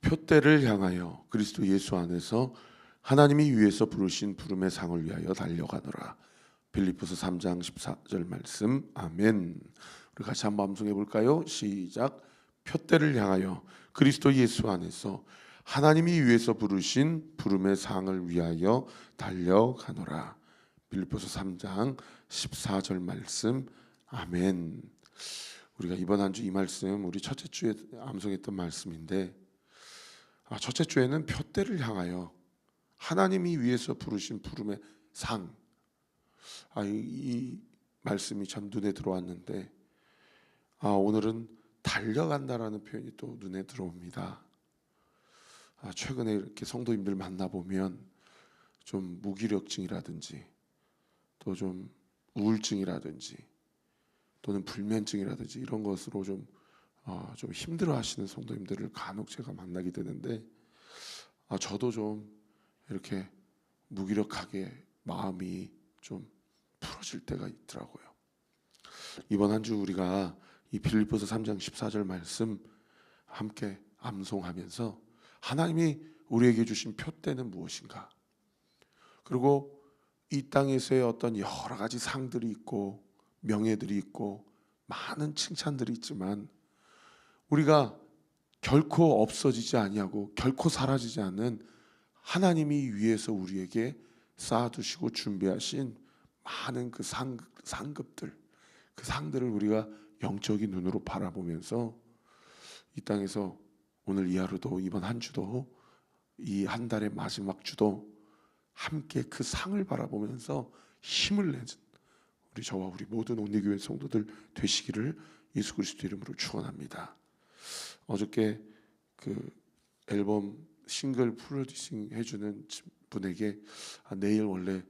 표대를 향하여 그리스도 예수 안에서 하나님이 위에서 부르신 부름의 상을 위하여 달려가노라. 빌립보서 3장 14절 말씀. 아멘. 우리 같이 한번 암송해 볼까요? 시작. 표대를 향하여 그리스도 예수 안에서 하나님이 위에서 부르신 부름의 상을 위하여 달려가노라. 빌립보서 3장 14절 말씀. 아멘. 우리가 이번 한 주 이 말씀 우리 첫째 주에 암송했던 말씀인데, 첫째 주에는 표대를 향하여 하나님이 위에서 부르신 부름의 상, 이 말씀이 참 눈에 들어왔는데, 오늘은 달려간다라는 표현이 또 눈에 들어옵니다. 최근에 이렇게 성도님들 만나보면 좀 무기력증이라든지 또 좀 우울증이라든지 또는 불면증이라든지 이런 것으로 좀 힘들어하시는 성도님들을 간혹 제가 만나게 되는데, 저도 좀 이렇게 무기력하게 마음이 좀 풀어질 때가 있더라고요. 이번 한 주 우리가 이 빌립보서 3장 14절 말씀 함께 암송하면서 하나님이 우리에게 주신 표대는 무엇인가, 그리고 이 땅에서의 어떤 여러 가지 상들이 있고 명예들이 있고 많은 칭찬들이 있지만 우리가 결코 없어지지 아니하고 결코 사라지지 않는 하나님이 위에서 우리에게 쌓아두시고 준비하신 많은 그 상급들, 그 상들을 우리가 영적인 눈으로 바라보면서 이 땅에서 오늘 이 하루도, 이번 한 주도, 이 한 달의 마지막 주도 함께 그 상을 바라보면서 힘을 내는 우리 저와 우리 모든 온리교회 성도들 되시기를 예수 그리스도 이름으로 축원합니다. 어저께 그 앨범 싱글 프로듀싱 해주는 분에게 내일 원래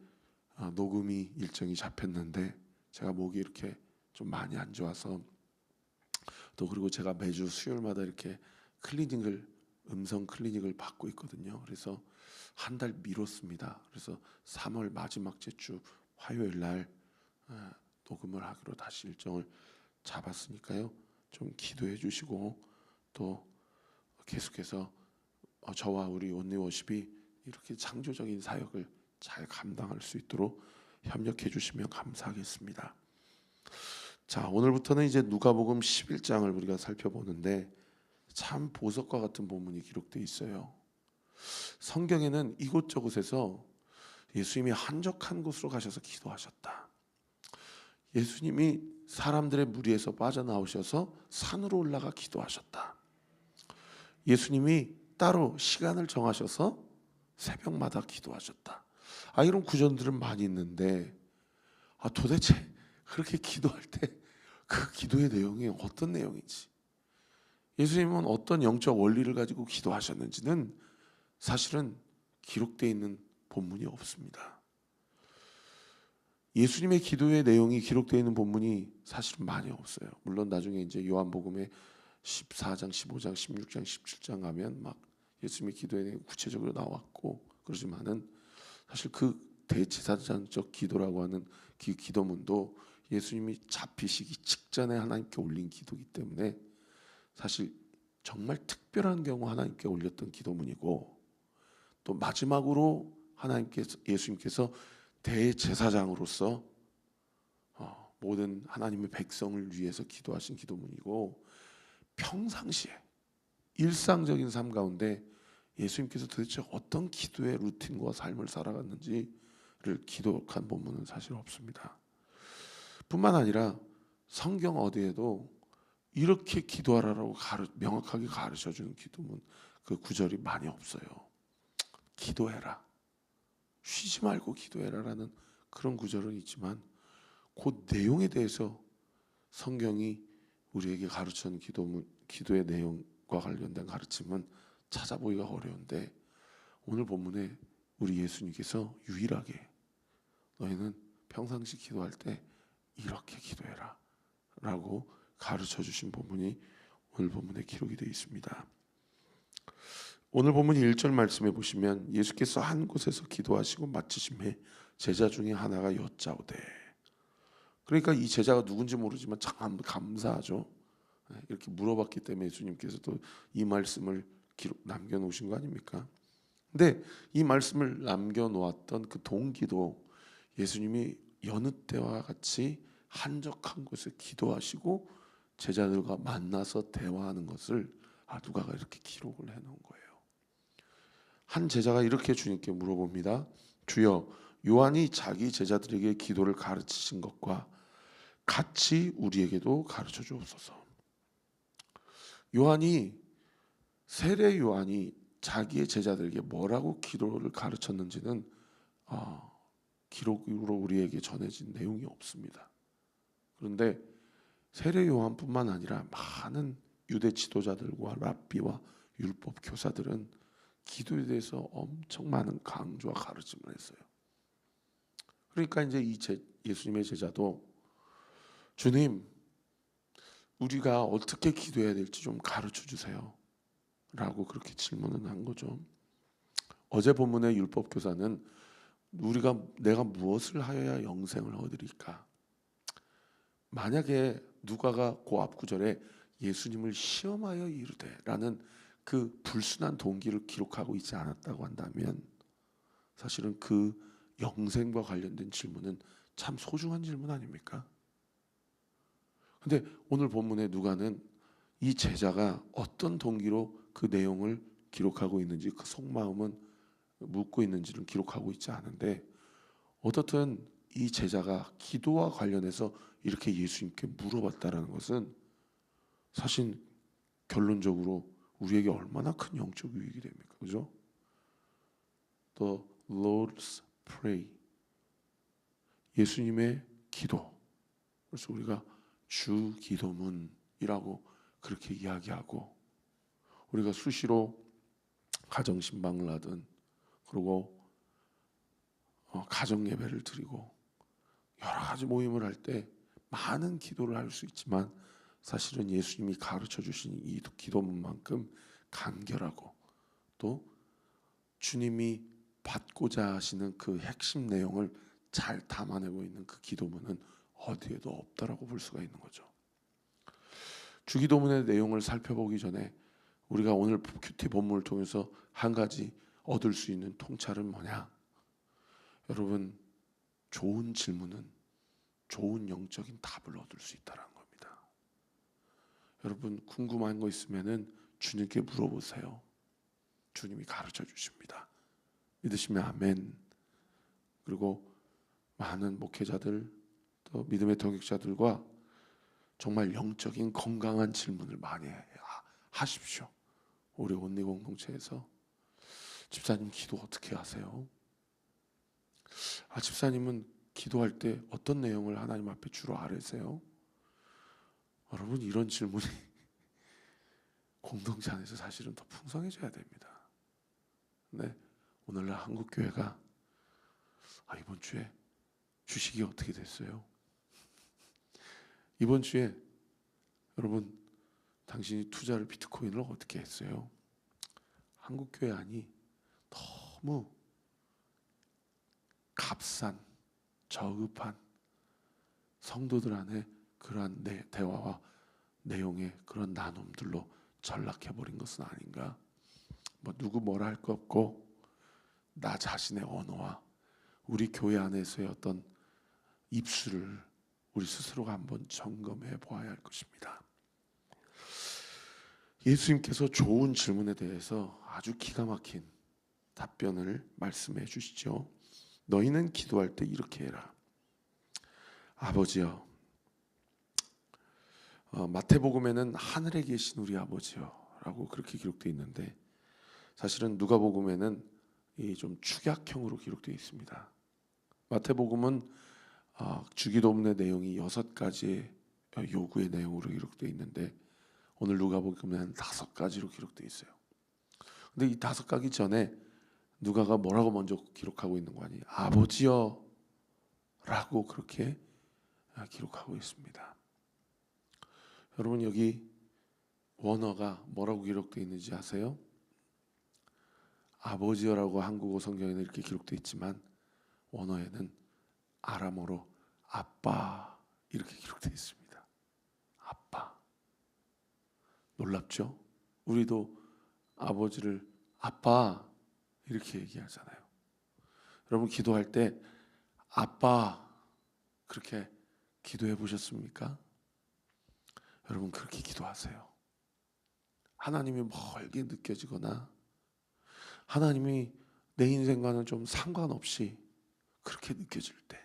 녹음이 일정이 잡혔는데 제가 목이 이렇게 좀 많이 안 좋아서, 또 그리고 제가 매주 수요일마다 이렇게 음성 클리닉을 받고 있거든요. 그래서 한 달 미뤘습니다. 그래서 3월 마지막 주 화요일 날 녹음을 하기로 다시 일정을 잡았으니까요. 좀 기도해 주시고, 또 계속해서 저와 우리 온리워십이 이렇게 창조적인 사역을 잘 감당할 수 있도록 협력해 주시면 감사하겠습니다. 자, 오늘부터는 이제 누가복음 11장을 우리가 살펴보는데 참 보석과 같은 본문이 기록되어 있어요. 성경에는 이곳저곳에서 예수님이 한적한 곳으로 가셔서 기도하셨다, 예수님이 사람들의 무리에서 빠져나오셔서 산으로 올라가 기도하셨다, 예수님이 따로 시간을 정하셔서 새벽마다 기도하셨다, 이런 구절들은 많이 있는데, 도대체 그렇게 기도할 때 그 기도의 내용이 어떤 내용인지, 예수님은 어떤 영적 원리를 가지고 기도하셨는지는 사실은 기록되어 있는 본문이 없습니다. 예수님의 기도의 내용이 기록되어 있는 본문이 사실은 많이 없어요. 물론 나중에 이제 요한복음에 14장, 15장, 16장, 17장 가면 막 예수님의 기도의 내용이 구체적으로 나왔고 그러지만은, 사실 그 대제사장적 기도라고 하는 그 기도문도 예수님이 잡히시기 직전에 하나님께 올린 기도이기 때문에 사실 정말 특별한 경우 하나님께 올렸던 기도문이고, 또 마지막으로 예수님께서 대제사장으로서 모든 하나님의 백성을 위해서 기도하신 기도문이고, 평상시에 일상적인 삶 가운데 예수님께서 도대체 어떤 기도의 루틴과 삶을 살아갔는지를 기록한 본문은 사실 없습니다. 뿐만 아니라 성경 어디에도 이렇게 기도하라고 명확하게 가르쳐주는 기도문, 그 구절이 많이 없어요. 기도해라, 쉬지 말고 기도해라라는 그런 구절은 있지만 그 내용에 대해서 성경이 우리에게 가르치는 기도의 내용과 관련된 가르침은 찾아보기가 어려운데, 오늘 본문에 우리 예수님께서 유일하게 너희는 평상시 기도할 때 이렇게 기도해라 라고 가르쳐 주신 본문이 오늘 본문에 기록이 되어 있습니다. 오늘 본문 1절 말씀에 보시면 예수께서 한 곳에서 기도하시고 마치심에 제자 중에 하나가 여짜오되, 그러니까 이 제자가 누군지 모르지만 참 감사하죠. 이렇게 물어봤기 때문에 예수님께서도 이 말씀을 남겨놓으신 거 아닙니까? 근데 이 말씀을 남겨놓았던 그 동기도 예수님이 여느 때와 같이 한적한 곳에 기도하시고 제자들과 만나서 대화하는 것을 누가가 이렇게 기록을 해놓은 거예요. 한 제자가 이렇게 주님께 물어봅니다. 주여, 요한이 자기 제자들에게 기도를 가르치신 것과 같이 우리에게도 가르쳐 주옵소서. 세례 요한이 자기의 제자들에게 뭐라고 기도를 가르쳤는지는 기록으로 우리에게 전해진 내용이 없습니다. 그런데 세례 요한뿐만 아니라 많은 유대 지도자들과 랍비와 율법 교사들은 기도에 대해서 엄청 많은 강조와 가르침을 했어요. 그러니까 이제 예수님의 제자도 주님, 우리가 어떻게 기도해야 될지 좀 가르쳐 주세요 라고 그렇게 질문을 한 거죠. 어제 본문의 율법 교사는 내가 무엇을 하여야 영생을 얻으리까? 만약에 누가가 그 앞 구절에 예수님을 시험하여 이르되 라는 그 불순한 동기를 기록하고 있지 않았다고 한다면 사실은 그 영생과 관련된 질문은 참 소중한 질문 아닙니까? 근데 오늘 본문에 누가는 이 제자가 어떤 동기로 그 내용을 기록하고 있는지, 그 속마음은 묻고 있는지를 기록하고 있지 않은데, 어떻든 이 제자가 기도와 관련해서 이렇게 예수님께 물어봤다라는 것은 사실 결론적으로 우리에게 얼마나 큰 영적 유익이 됩니까? 그죠? The Lord's Prayer, 예수님의 기도. 그래서 우리가 주 기도문이라고 그렇게 이야기하고, 우리가 수시로 가정 신방을 하든, 그리고 가정 예배를 드리고 여러 가지 모임을 할 때 많은 기도를 할 수 있지만 사실은 예수님이 가르쳐 주신 이 기도문만큼 간결하고 또 주님이 받고자 하시는 그 핵심 내용을 잘 담아내고 있는 그 기도문은 어디에도 없다라고 볼 수가 있는 거죠. 주기도문의 내용을 살펴보기 전에 우리가 오늘 큐티 본문을 통해서 한 가지 얻을 수 있는 통찰은 뭐냐? 여러분, 좋은 질문은 좋은 영적인 답을 얻을 수 있다는 겁니다. 여러분, 궁금한 거 있으면은 주님께 물어보세요. 주님이 가르쳐 주십니다. 믿으시면 아멘. 그리고 많은 목회자들, 또 믿음의 동역자들과 정말 영적인 건강한 질문을 많이 하십시오. 우리 온리 공동체에서 집사님 기도 어떻게 하세요? 집사님은 기도할 때 어떤 내용을 하나님 앞에 주로 아뢰세요? 여러분, 이런 질문이 공동체 안에서 사실은 더 풍성해져야 됩니다. 네, 오늘날 한국교회가 이번 주에 주식이 어떻게 됐어요? 이번 주에 여러분, 당신이 투자를 비트코인을 어떻게 했어요? 한국교회 안이 너무 값싼, 저급한 성도들 안에 그러한 대화와 내용의 그런 나눔들로 전락해버린 것은 아닌가? 누구 뭐라 할 거 없고 나 자신의 언어와 우리 교회 안에서의 어떤 입술을 우리 스스로가 한번 점검해 보아야 할 것입니다. 예수님께서 좋은 질문에 대해서 아주 기가 막힌 답변을 말씀해 주시죠. 너희는 기도할 때 이렇게 해라. 아버지여, 마태복음에는 하늘에 계신 우리 아버지여 라고 그렇게 기록되어 있는데, 사실은 누가복음에는 좀 축약형으로 기록되어 있습니다. 마태복음은 주기도문의 내용이 6가지의 요구의 내용으로 기록되어 있는데, 오늘 누가복음에는 5가지로 기록되어 있어요. 근데 이 5가지 전에 누가가 뭐라고 먼저 기록하고 있는 거 아니에요? 아버지여 라고 그렇게 기록하고 있습니다. 여러분, 여기 원어가 뭐라고 기록되어 있는지 아세요? 아버지여라고 한국어 성경에는 이렇게 기록되어 있지만 원어에는 아람어로 아빠 이렇게 기록되어 있습니다. 아빠. 놀랍죠? 우리도 아버지를 아빠 이렇게 얘기하잖아요. 여러분 기도할 때 아빠 그렇게 기도해 보셨습니까? 여러분 그렇게 기도하세요. 하나님이 멀게 느껴지거나 하나님이 내 인생과는 좀 상관없이 그렇게 느껴질 때,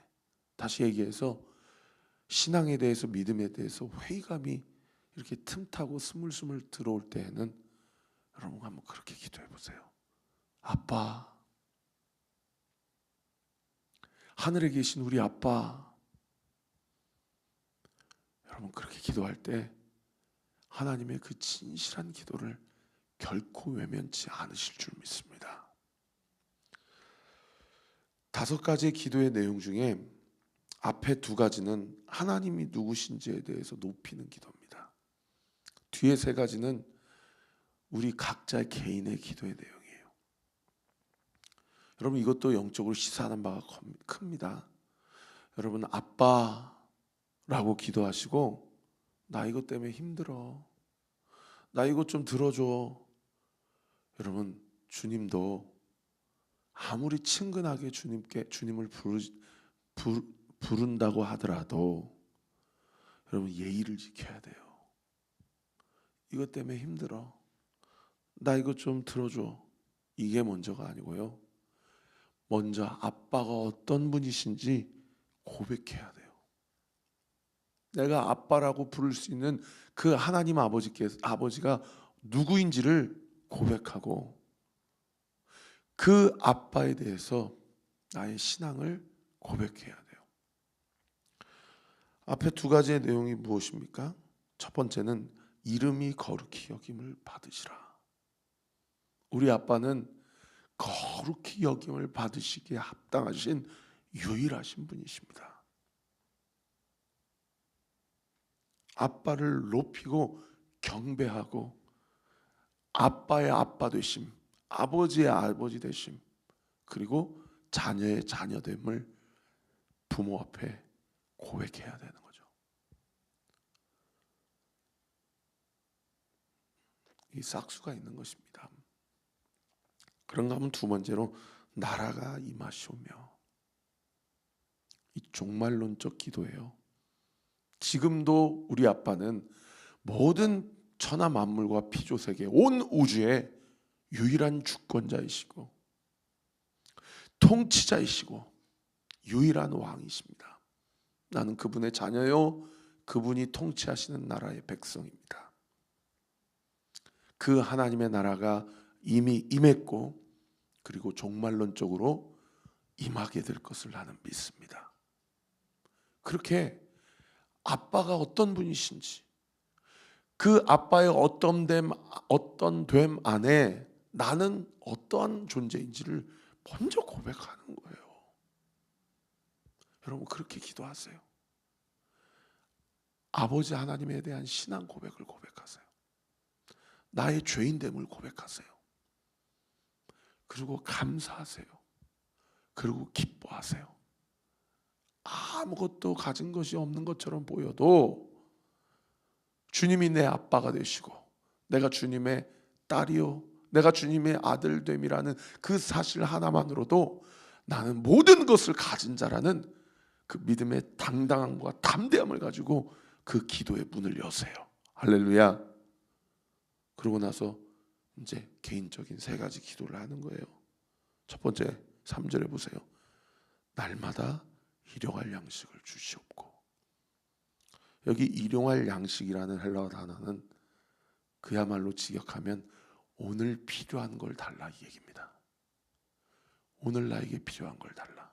다시 얘기해서 신앙에 대해서 믿음에 대해서 회의감이 이렇게 틈타고 스물스물 들어올 때에는 여러분 한번 그렇게 기도해 보세요. 아빠, 하늘에 계신 우리 아빠. 여러분 그렇게 기도할 때 하나님의 그 진실한 기도를 결코 외면치 않으실 줄 믿습니다. 5가지의 기도의 내용 중에 앞에 2가지는 하나님이 누구신지에 대해서 높이는 기도입니다. 뒤에 3가지는 우리 각자의 개인의 기도의 내용이에요. 여러분 이것도 영적으로 시사하는 바가 큽니다. 여러분 아빠라고 기도하시고 나 이것 때문에 힘들어, 나 이것 좀 들어줘. 여러분 주님도 아무리 친근하게 주님을 부른다고 하더라도 여러분 예의를 지켜야 돼요. 이것 때문에 힘들어, 나 이것 좀 들어줘. 이게 먼저가 아니고요. 먼저 아빠가 어떤 분이신지 고백해야 돼요. 내가 아빠라고 부를 수 있는 그 하나님 아버지가 누구인지를 고백하고 그 아빠에 대해서 나의 신앙을 고백해야 돼요. 앞에 2가지의 내용이 무엇입니까? 첫 번째는 이름이 거룩히 여김을 받으시라. 우리 아빠는 거룩히 여김을 받으시기에 합당하신 유일하신 분이십니다. 아빠를 높이고 경배하고 아빠의 아빠 되심, 아버지의 아버지 되심, 그리고 자녀의 자녀됨을 부모 앞에 고백해야 되는 거죠. 이 싹수가 있는 것입니다. 그런가 하면 2번째로 나라가 임하시오며, 이 종말론적 기도예요. 지금도 우리 아빠는 모든 천하 만물과 피조세계 온 우주의 유일한 주권자이시고 통치자이시고 유일한 왕이십니다. 나는 그분의 자녀요, 그분이 통치하시는 나라의 백성입니다. 그 하나님의 나라가 이미 임했고 그리고 종말론적으로 임하게 될 것을 나는 믿습니다. 그렇게 아빠가 어떤 분이신지, 그 아빠의 어떤 됨 안에 나는 어떠한 존재인지를 먼저 고백하는 거예요. 여러분 그렇게 기도하세요. 아버지 하나님에 대한 신앙 고백을 고백하세요. 나의 죄인됨을 고백하세요. 그리고 감사하세요. 그리고 기뻐하세요. 아무것도 가진 것이 없는 것처럼 보여도 주님이 내 아빠가 되시고 내가 주님의 딸이요, 내가 주님의 아들됨이라는 그 사실 하나만으로도 나는 모든 것을 가진 자라는 그 믿음의 당당함과 담대함을 가지고 그 기도의 문을 여세요. 할렐루야. 그러고 나서 이제 개인적인 3가지 기도를 하는 거예요. 첫 번째 3절에 보세요. 날마다 일용할 양식을 주시옵고. 여기 일용할 양식이라는 헬라어 단어는 그야말로 직역하면 오늘 필요한 걸 달라 이 얘기입니다. 오늘 나에게 필요한 걸 달라.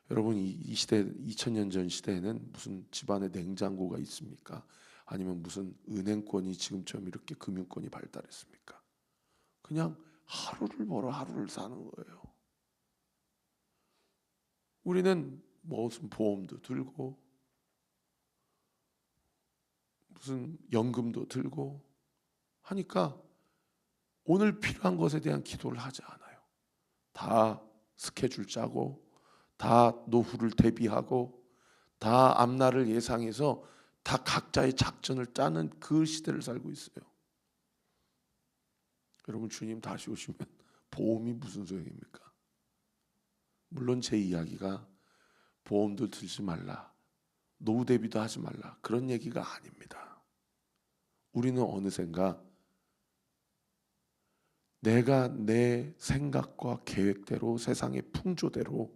여러분 이 시대 2000년 전 시대에는 무슨 집안에 냉장고가 있습니까? 아니면 무슨 은행권이 지금처럼 이렇게 금융권이 발달했습니까? 그냥 하루를 벌어 하루를 사는 거예요. 우리는 무슨 보험도 들고 무슨 연금도 들고 하니까 오늘 필요한 것에 대한 기도를 하지 않아요. 다 스케줄 짜고 다 노후를 대비하고 다 앞날을 예상해서 다 각자의 작전을 짜는 그 시대를 살고 있어요. 여러분 주님 다시 오시면 보험이 무슨 소용입니까? 물론 제 이야기가 보험도 들지 말라, 노후 대비도 하지 말라 그런 얘기가 아닙니다. 우리는 어느샌가 내가 내 생각과 계획대로 세상의 풍조대로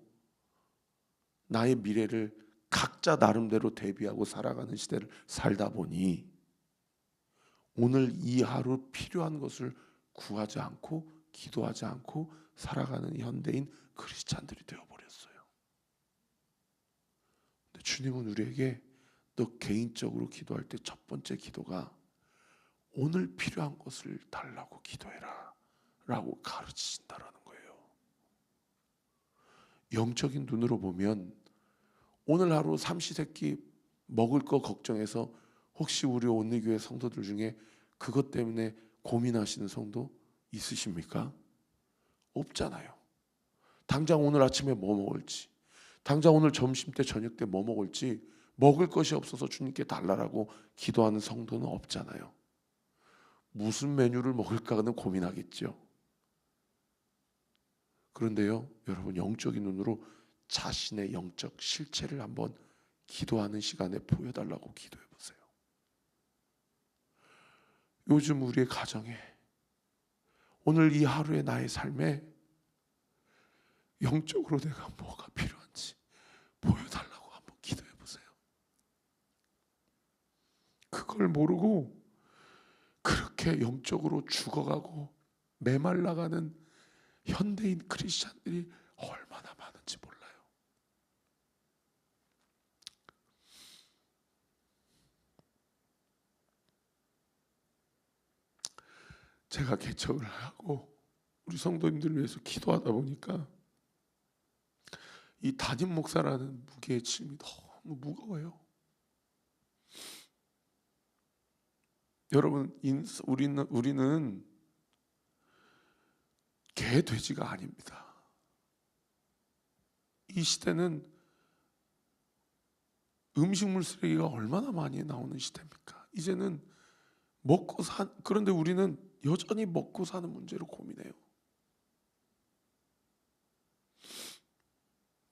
나의 미래를 각자 나름대로 대비하고 살아가는 시대를 살다 보니 오늘 이 하루 필요한 것을 구하지 않고 기도하지 않고 살아가는 현대인 크리스찬들이 되어버렸어요. 근데 주님은 우리에게 너 개인적으로 기도할 때 첫 번째 기도가 오늘 필요한 것을 달라고 기도해라 라고 가르치신다라는 거예요. 영적인 눈으로 보면 오늘 하루 삼시세끼 먹을 거 걱정해서 혹시 우리 온리교회 성도들 중에 그것 때문에 고민하시는 성도 있으십니까? 없잖아요. 당장 오늘 아침에 뭐 먹을지, 당장 오늘 점심 때 저녁 때 뭐 먹을지 먹을 것이 없어서 주님께 달라라고 기도하는 성도는 없잖아요. 무슨 메뉴를 먹을까는 고민하겠죠. 그런데요, 여러분 영적인 눈으로 자신의 영적 실체를 한번 기도하는 시간에 보여달라고 기도해 보세요. 요즘 우리의 가정에 오늘 이 하루의 나의 삶에 영적으로 내가 뭐가 필요한지 보여달라고 한번 기도해 보세요. 그걸 모르고 그렇게 영적으로 죽어가고 메말라가는 현대인 크리스찬들이 얼마나 많은지 몰라요. 제가 개척을 하고 우리 성도님들을 위해서 기도하다 보니까 이 담임 목사라는 무게의 짐이 너무 무거워요. 여러분, 우리는 개 돼지가 아닙니다. 이 시대는 음식물 쓰레기가 얼마나 많이 나오는 시대입니까? 이제는 그런데 우리는 여전히 먹고 사는 문제로 고민해요.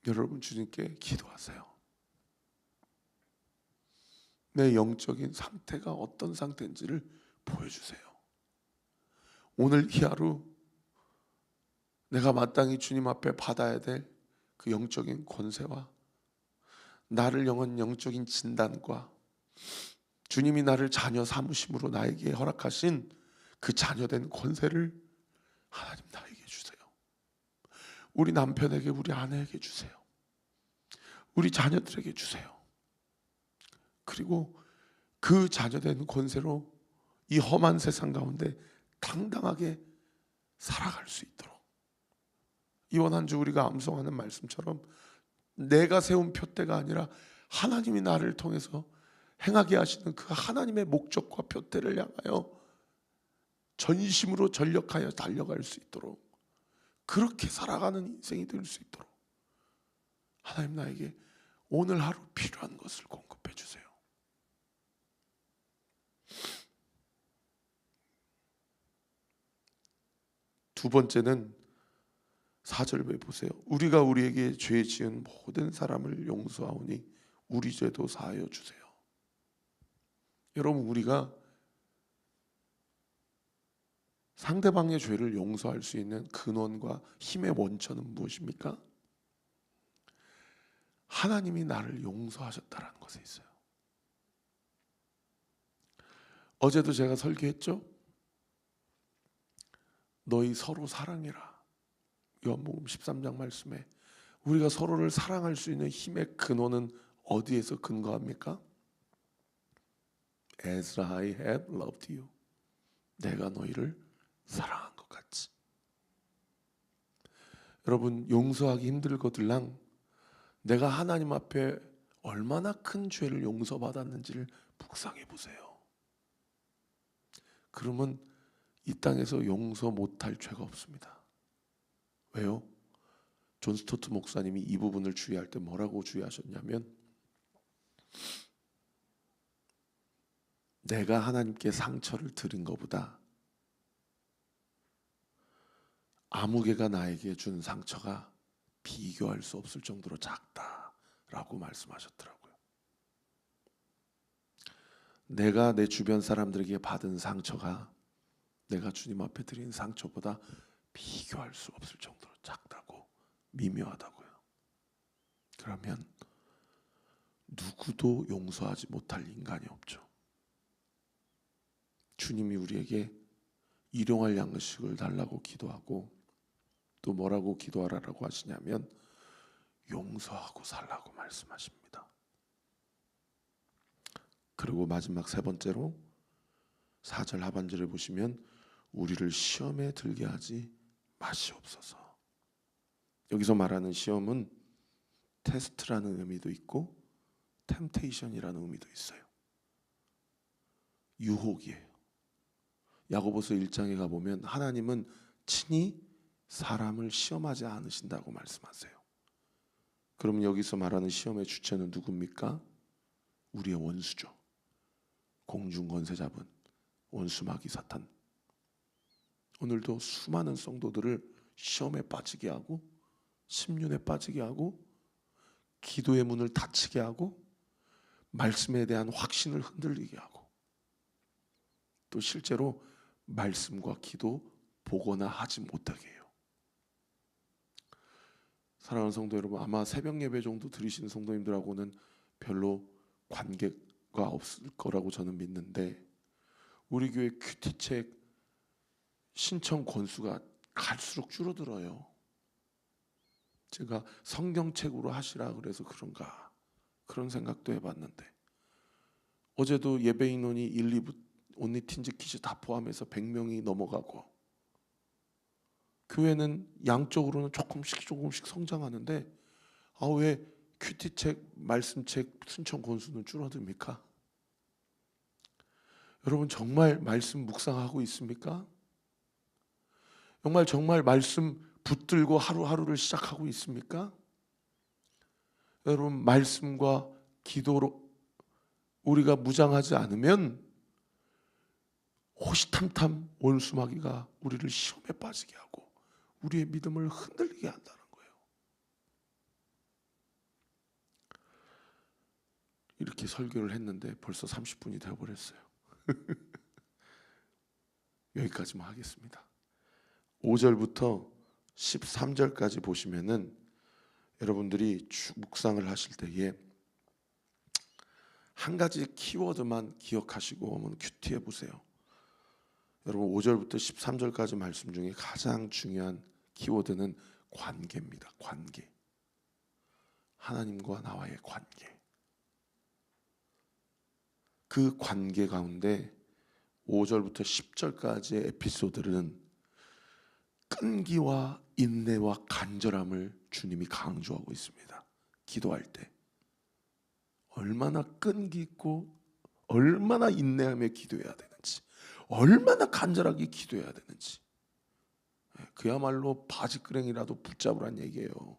여러분 주님께 기도하세요. 내 영적인 상태가 어떤 상태인지를 보여주세요. 오늘 이 하루 내가 마땅히 주님 앞에 받아야 될 그 영적인 권세와 나를 향한 영적인 진단과 주님이 나를 자녀 삼으심으로 나에게 허락하신 그 자녀된 권세를 하나님 나에게 주세요. 우리 남편에게, 우리 아내에게 주세요. 우리 자녀들에게 주세요. 그리고 그 자녀된 권세로 이 험한 세상 가운데 당당하게 살아갈 수 있도록 이번 한 주 우리가 암송하는 말씀처럼 내가 세운 표대가 아니라 하나님이 나를 통해서 행하게 하시는 그 하나님의 목적과 표대를 향하여 전심으로 전력하여 달려갈 수 있도록 그렇게 살아가는 인생이 될 수 있도록 하나님 나에게 오늘 하루 필요한 것을 공급해 주세요. 두 번째는 4절 보세요. 우리가 우리에게 죄 지은 모든 사람을 용서하오니 우리 죄도 사하여 주세요. 여러분 우리가 상대방의 죄를 용서할 수 있는 근원과 힘의 원천은 무엇입니까? 하나님이 나를 용서하셨다는 것에 있어요. 어제도 제가 설교했죠? 너희 서로 사랑해라. 요한복음 13장 말씀에 우리가 서로를 사랑할 수 있는 힘의 근원은 어디에서 근거합니까? As I have loved you. 내가 너희를 사랑한 것 같이. 여러분 용서하기 힘들거들랑 내가 하나님 앞에 얼마나 큰 죄를 용서받았는지를 묵상해 보세요. 그러면 이 땅에서 용서 못할 죄가 없습니다. 왜요? 존 스토트 목사님이 이 부분을 주의할 때 뭐라고 주의하셨냐면 내가 하나님께 상처를 드린 것보다 아무 개가 나에게 준 상처가 비교할 수 없을 정도로 작다라고 말씀하셨더라고요. 내가 내 주변 사람들에게 받은 상처가 내가 주님 앞에 드린 상처보다 비교할 수 없을 정도로 작다고, 미묘하다고요. 그러면 누구도 용서하지 못할 인간이 없죠. 주님이 우리에게 일용할 양식을 달라고 기도하고 또 뭐라고 기도하라고 하시냐면 용서하고 살라고 말씀하십니다. 그리고 마지막 세 번째로 4절 하반절에 보시면 우리를 시험에 들게 하지 마시옵소서. 여기서 말하는 시험은 테스트라는 의미도 있고 템테이션이라는 의미도 있어요. 유혹이에요. 야고보서 1장에 가보면 하나님은 친히 사람을 시험하지 않으신다고 말씀하세요. 그럼 여기서 말하는 시험의 주체는 누굽니까? 우리의 원수죠. 공중권세 잡은 원수 마귀 사탄. 오늘도 수많은 성도들을 시험에 빠지게 하고 심륜에 빠지게 하고 기도의 문을 닫히게 하고 말씀에 대한 확신을 흔들리게 하고 또 실제로 말씀과 기도 보거나 하지 못하게 해요. 사랑하는 성도 여러분, 아마 새벽 예배 정도 드리시는 성도님들하고는 별로 관계가 없을 거라고 저는 믿는데 우리 교회 큐티책 신청 건수가 갈수록 줄어들어요. 제가 성경책으로 하시라 그래서 그런가 그런 생각도 해봤는데 어제도 예배 인원이 1, 2부 온리틴즈 퀴즈 다 포함해서 100명이 넘어가고 교회는 양적으로는 조금씩 성장하는데 왜 큐티책, 말씀책 신청 건수는 줄어듭니까? 여러분 정말 말씀 묵상하고 있습니까? 정말 말씀 붙들고 하루하루를 시작하고 있습니까? 여러분 말씀과 기도로 우리가 무장하지 않으면 호시탐탐 원수마귀가 우리를 시험에 빠지게 하고 우리의 믿음을 흔들리게 한다는 거예요. 이렇게 설교를 했는데 벌써 30분이 되어버렸어요. 여기까지만 하겠습니다. 5절부터 13절까지 보시면은 여러분들이 묵상을 하실 때에 한 가지 키워드만 기억하시고 한번 큐티해 보세요. 여러분 5절부터 13절까지 말씀 중에 가장 중요한 키워드는 관계입니다. 관계. 하나님과 나와의 관계. 그 관계 가운데 5절부터 10절까지의 에피소드는 끈기와 인내와 간절함을 주님이 강조하고 있습니다. 기도할 때 얼마나 끈기 있고 얼마나 인내하며 기도해야 되는지 얼마나 간절하게 기도해야 되는지 그야말로 바지끄랭이라도 붙잡으란 얘기예요.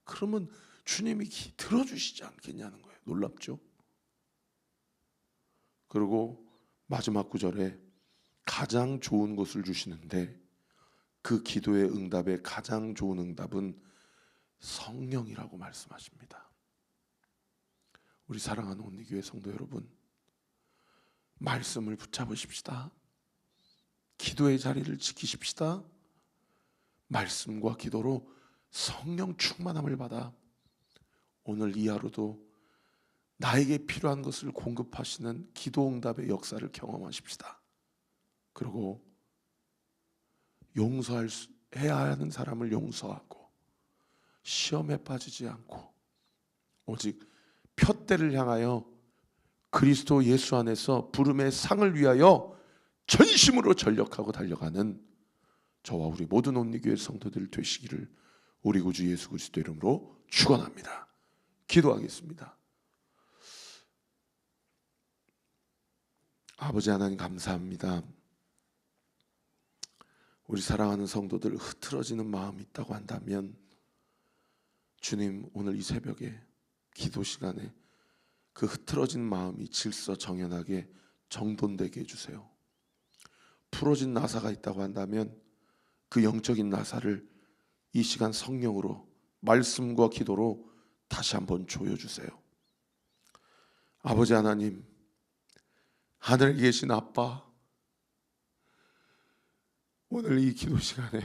그러면 주님이 들어주시지 않겠냐는 거예요. 놀랍죠? 그리고 마지막 구절에 가장 좋은 것을 주시는데 그 기도의 응답의 가장 좋은 응답은 성령이라고 말씀하십니다. 우리 사랑하는 온리교회 성도 여러분, 말씀을 붙잡으십시다. 기도의 자리를 지키십시다. 말씀과 기도로 성령 충만함을 받아 오늘 이 하루도 나에게 필요한 것을 공급하시는 기도 응답의 역사를 경험하십시다. 그리고 해야 하는 사람을 용서하고 시험에 빠지지 않고 오직 푯대를 향하여 그리스도 예수 안에서 부름의 상을 위하여 전심으로 전력하고 달려가는 저와 우리 모든 온리교회 성도들 되시기를 우리 구주 예수 그리스도 이름으로 축원합니다. 기도하겠습니다. 아버지 하나님 감사합니다. 우리 사랑하는 성도들 흐트러지는 마음이 있다고 한다면 주님 오늘 이 새벽에 기도 시간에 그 흐트러진 마음이 질서정연하게 정돈되게 해주세요. 풀어진 나사가 있다고 한다면 그 영적인 나사를 이 시간 성령으로, 말씀과 기도로 다시 한번 조여주세요. 아버지 하나님, 하늘에 계신 아빠, 오늘 이 기도 시간에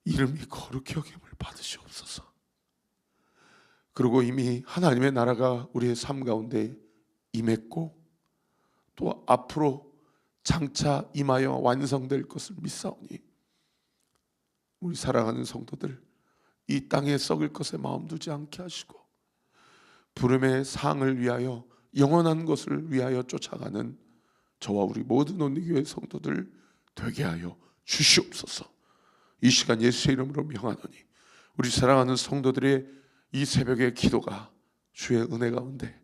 이름이 거룩히 여김을 받으시옵소서. 그리고 이미 하나님의 나라가 우리의 삶 가운데 임했고 또 앞으로 장차 임하여 완성될 것을 믿사오니 우리 사랑하는 성도들, 이 땅에 썩을 것에 마음 두지 않게 하시고 부름의 상을 위하여, 영원한 것을 위하여 쫓아가는 저와 우리 모든 온리교회 성도들 되게 하여 주시옵소서. 이 시간 예수의 이름으로 명하노니 우리 사랑하는 성도들의 이 새벽의 기도가 주의 은혜 가운데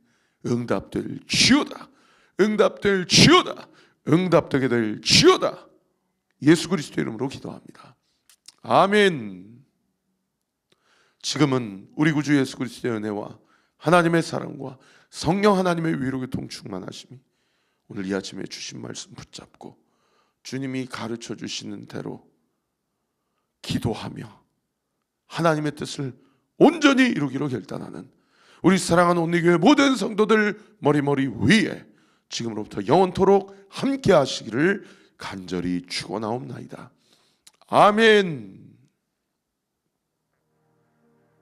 응답될 지어다, 응답될 지어다, 응답되게 될 지어다. 예수 그리스도의 이름으로 기도합니다. 아멘. 지금은 우리 구주 예수 그리스도의 은혜와 하나님의 사랑과 성령 하나님의 위로교통 충만하심이 오늘 이 아침에 주신 말씀 붙잡고 주님이 가르쳐 주시는 대로 기도하며 하나님의 뜻을 온전히 이루기로 결단하는 우리 사랑하는 온리교회 모든 성도들 머리 위에 지금으로부터 영원토록 함께 하시기를 간절히 축원하옵나이다. 아멘.